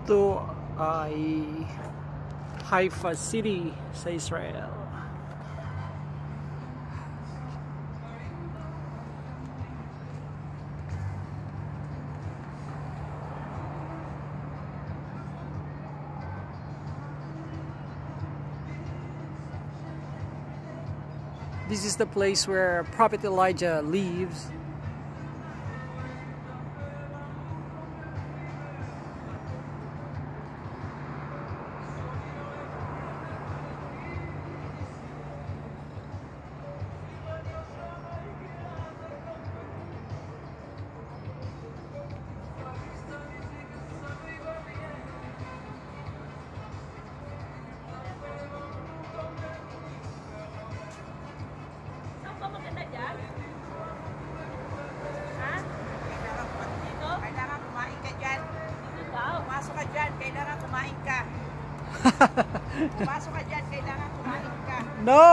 Ito ay Haifa City sa Israel. This is the place where Prophet Elijah lives. Pumasok ka dyan, kailangan kumain ka. Pumasok ka dyan, kailangan kumain ka. No!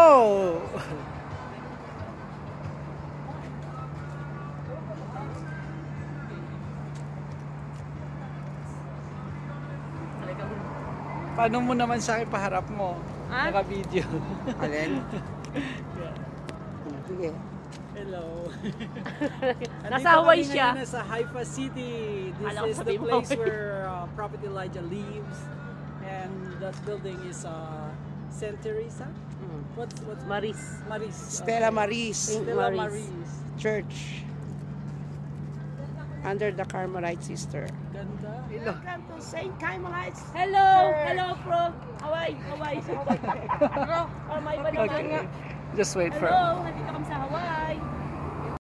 Paano mo naman sa akin paharap mo? Ah? Naka-video. Alin? Yeah. Sige. Hello. Nasa Hawaii siya. Nasa Haifa City. This Alam ko is the sabihin mo, place Hawaii. where Prophet Elijah lives. And that building is St. Teresa? What's Maris. Maris. Stella Maris Stella Maris. Maris. Church. Under the Carmelite sister. Ganda. Welcome to St. Carmelite. Hello! Hello, bro! Hawaii! Hawaii! Bro, may ba naman? Okay. Just wait for Hello! Nandito kami sa Hawaii!